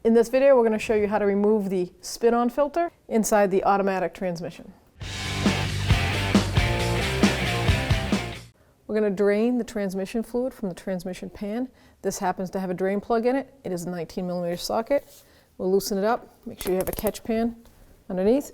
In this video, we're going to show you how to remove the spin-on filter inside the automatic transmission. We're going to drain the transmission fluid from the transmission pan. This happens to have a drain plug in it. It is a 19mm socket. We'll loosen it up. Make sure you have a catch pan underneath.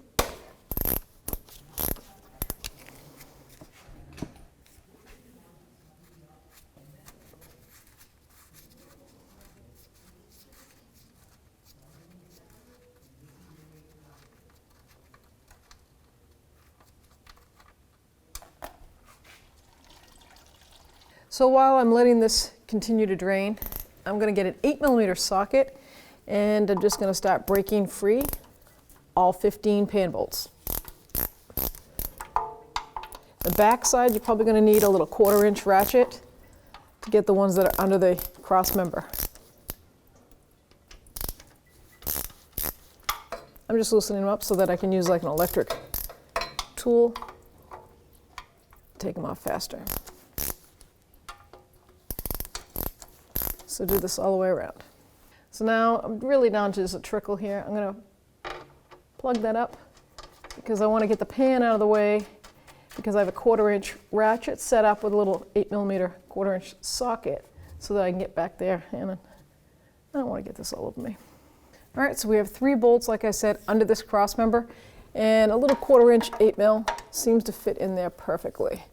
So while I'm letting this continue to drain, I'm going to get an 8mm socket, and I'm just going to start breaking free all 15 pan bolts. The back side, you're probably going to need a little 1/4-inch ratchet to get the ones that are under the cross member. I'm just loosening them up so that I can use like an electric tool, take them off faster. So do this all the way around. So now I'm really down to just a trickle here. I'm going to plug that up because I want to get the pan out of the way, because I have a 1/4-inch ratchet set up with a little 8mm 1/4-inch socket so that I can get back there, and I don't want to get this all over me. All right, so we have 3 bolts, like I said, under this cross member, and a little 1/4-inch 8mm seems to fit in there perfectly.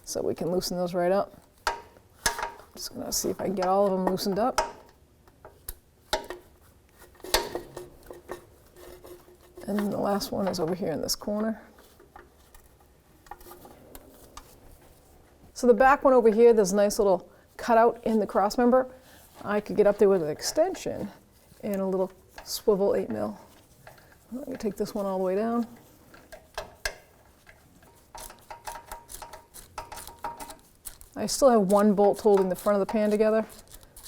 So we can loosen those right up. Just going to see if I can get all of them loosened up. And then the last one is over here in this corner. So the back one over here, there's a nice little cutout in the cross member. I could get up there with an extension and a little swivel 8mm. I'm going to take this one all the way down. I still have one bolt holding the front of the pan together,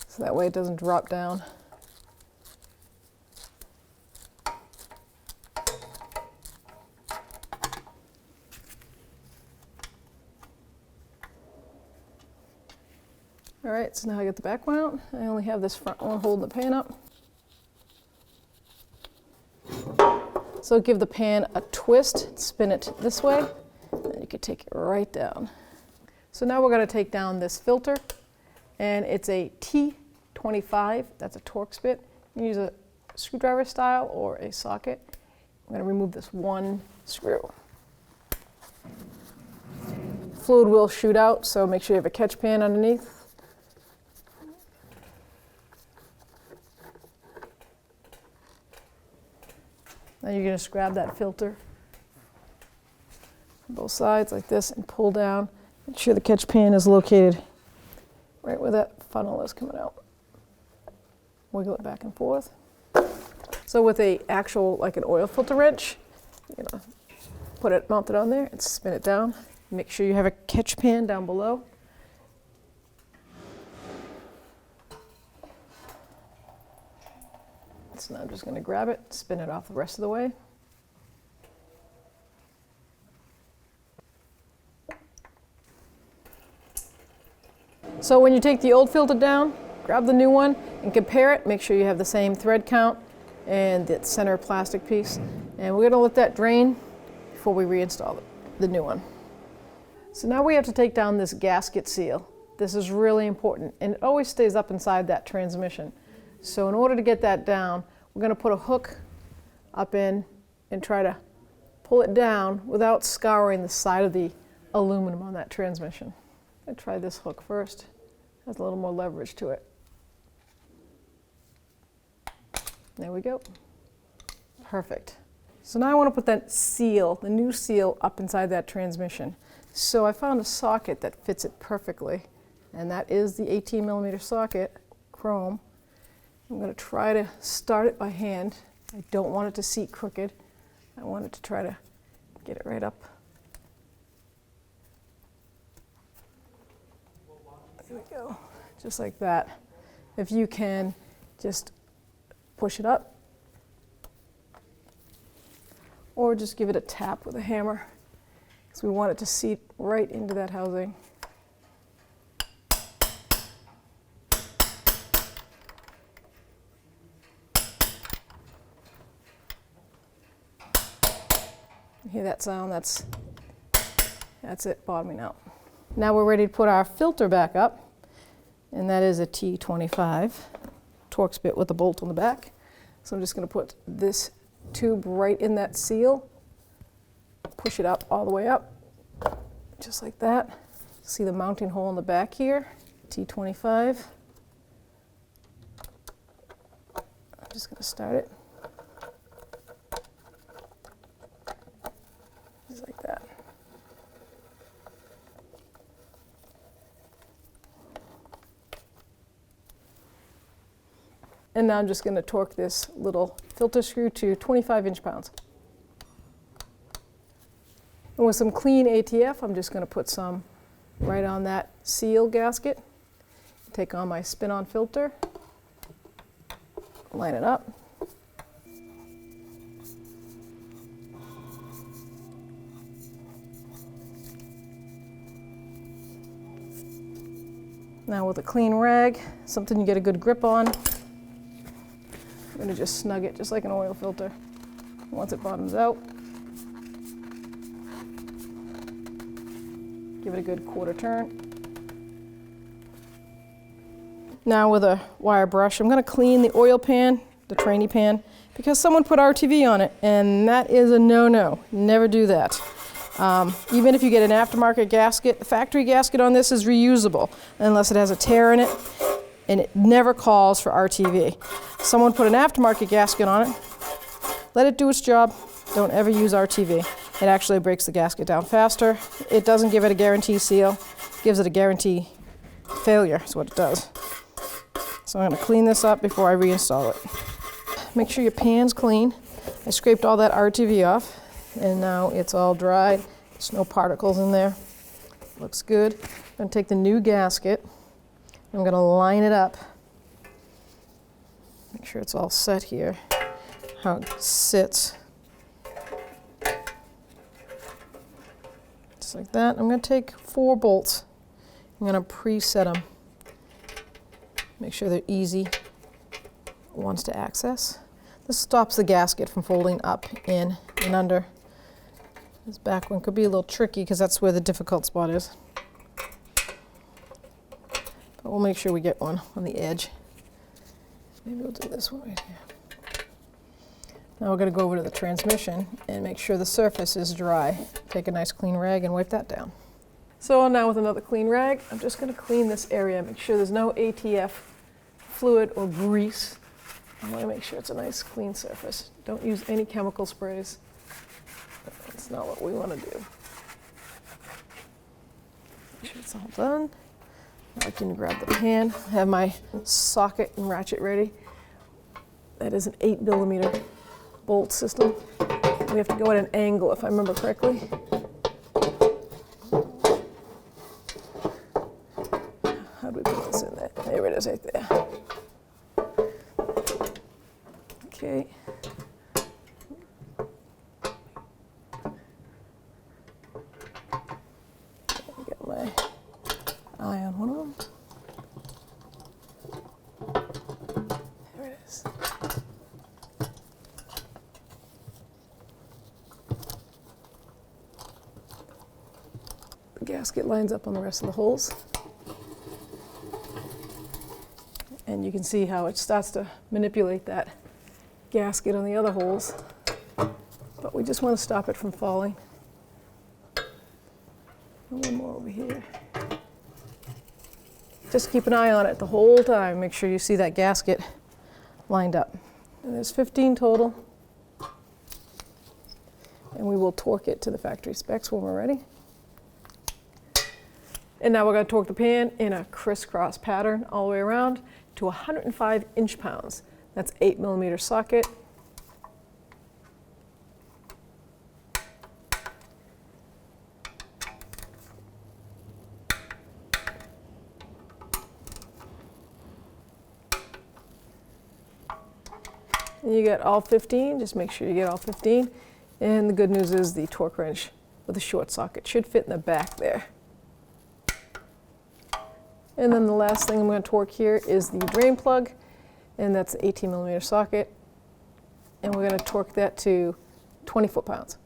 so that way it doesn't drop down. All right, so now I get the back one out. I only have this front one holding the pan up. So give the pan a twist, spin it this way, and you can take it right down. So now we're going to take down this filter, and it's a T25, that's a Torx bit. You can use a screwdriver style or a socket. I'm going to remove this one screw. Fluid will shoot out, so make sure you have a catch pan underneath. Now you're going to just grab that filter from both sides like this and pull down. Make sure the catch pan is located right where that funnel is coming out. Wiggle it back and forth. So with a actual, like an oil filter wrench, you're going to put it mounted on there and spin it down. Make sure you have a catch pan down below. So now I'm just going to grab it, spin it off the rest of the way. So when you take the old filter down, grab the new one and compare it. Make sure you have the same thread count and the center plastic piece. And we're going to let that drain before we reinstall the new one. So now we have to take down this gasket seal. This is really important, and it always stays up inside that transmission. So in order to get that down, we're going to put a hook up in and try to pull it down without scouring the side of the aluminum on that transmission. I'll try this hook first. It has a little more leverage to it. There we go. Perfect. So now I want to put that seal, the new seal, up inside that transmission. So I found a socket that fits it perfectly, and that is the 18mm socket, chrome. I'm going to try to start it by hand. I don't want it to seat crooked. I want it to try to get it right up. There we go, just like that. If you can just push it up, or just give it a tap with a hammer, because we want it to seat right into that housing. You hear that sound? That's it bottoming out. Now we're ready to put our filter back up, and that is a T25 Torx bit with a bolt on the back. So I'm just going to put this tube right in that seal, push it up all the way up, just like that. See the mounting hole in the back here, T25. I'm just going to start it. Just like that. And now I'm just going to torque this little filter screw to 25 inch-pounds. And with some clean ATF, I'm just going to put some right on that seal gasket. Take on my spin-on filter, line it up. Now with a clean rag, something you get a good grip on, I'm going to just snug it just like an oil filter. Once it bottoms out, give it a good quarter turn. Now with a wire brush, I'm going to clean the oil pan, the trainee pan, because someone put RTV on it, and that is a no-no. Never do that. Even if you get an aftermarket gasket, the factory gasket on this is reusable unless it has a tear in it, and it never calls for RTV. Someone put an aftermarket gasket on it, let it do its job, don't ever use RTV. It actually breaks the gasket down faster. It doesn't give it a guarantee seal, it gives it a guarantee failure, is what it does. So I'm going to clean this up before I reinstall it. Make sure your pan's clean. I scraped all that RTV off, and now it's all dried. There's no particles in there. Looks good. I'm going to take the new gasket. I'm going to line it up. Make sure it's all set here, how it sits. Just like that. I'm going to take 4 bolts. I'm going to preset them. Make sure they're easy ones to access. This stops the gasket from folding up, in, and under. This back one could be a little tricky because that's where the difficult spot is. But we'll make sure we get one on the edge. Maybe we'll do this one right here. Now we're going to go over to the transmission and make sure the surface is dry. Take a nice clean rag and wipe that down. So now with another clean rag, I'm just going to clean this area, make sure there's no ATF fluid or grease. I want to make sure it's a nice clean surface. Don't use any chemical sprays. That's not what we want to do. Make sure it's all done. I can grab the pan. I have my socket and ratchet ready. That is an 8mm bolt system. We have to go at an angle, if I remember correctly. How do we put this in there? There it is, right there. Okay. Get my eye on one of them. There it is. The gasket lines up on the rest of the holes. And you can see how it starts to manipulate that gasket on the other holes. But we just want to stop it from falling. And one more over here. Just keep an eye on it the whole time. Make sure you see that gasket lined up. And there's 15 total. And we will torque it to the factory specs when we're ready. And now we're going to torque the pan in a crisscross pattern all the way around to 105 inch-pounds. That's 8mm socket. And you get all 15, just make sure you get all 15. And the good news is the torque wrench with a short socket should fit in the back there. And then the last thing I'm going to torque here is the drain plug, and that's an 18mm socket. And we're going to torque that to 20 foot-pounds.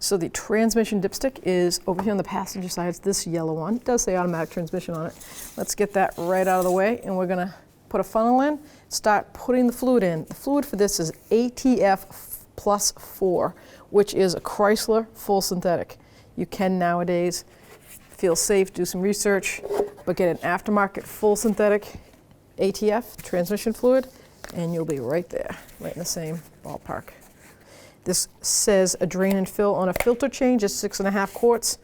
So the transmission dipstick is over here on the passenger side. It's this yellow one. It does say automatic transmission on it. Let's get that right out of the way, and we're gonna put a funnel in, start putting the fluid in. The fluid for this is ATF plus 4, which is a Chrysler full synthetic. You can nowadays feel safe, do some research, but get an aftermarket full synthetic ATF transmission fluid, and you'll be right there, right in the same ballpark. This says a drain and fill on a filter change is 6.5 quarts.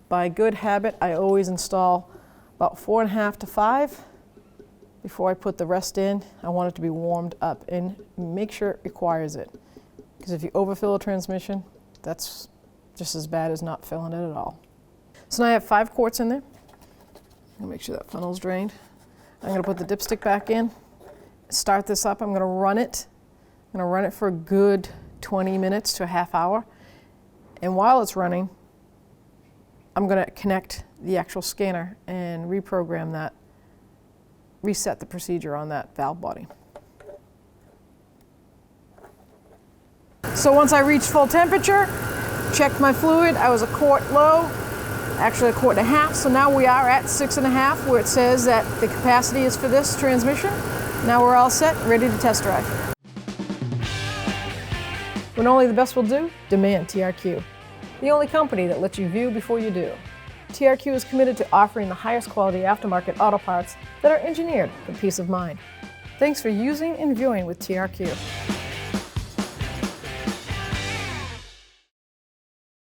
By good habit, I always install about 4.5 to 5 before I put the rest in. I want it to be warmed up, and make sure it requires it. Because if you overfill a transmission, that's just as bad as not filling it at all. So now I have 5 quarts in there. I'll make sure that funnel's drained. I'm gonna put the dipstick back in, start this up. I'm gonna run it. I'm gonna run it for a good 20 minutes to a half hour. And while it's running, I'm gonna connect the actual scanner and reprogram that, reset the procedure on that valve body. So once I reached full temperature, checked my fluid, I was a quart low, actually a quart and a half, so now we are at 6.5, where it says that the capacity is for this transmission. Now we're all set, ready to test drive. When only the best will do, demand TRQ. The only company that lets you view before you do. TRQ is committed to offering the highest quality aftermarket auto parts that are engineered for peace of mind. Thanks for using and viewing with TRQ.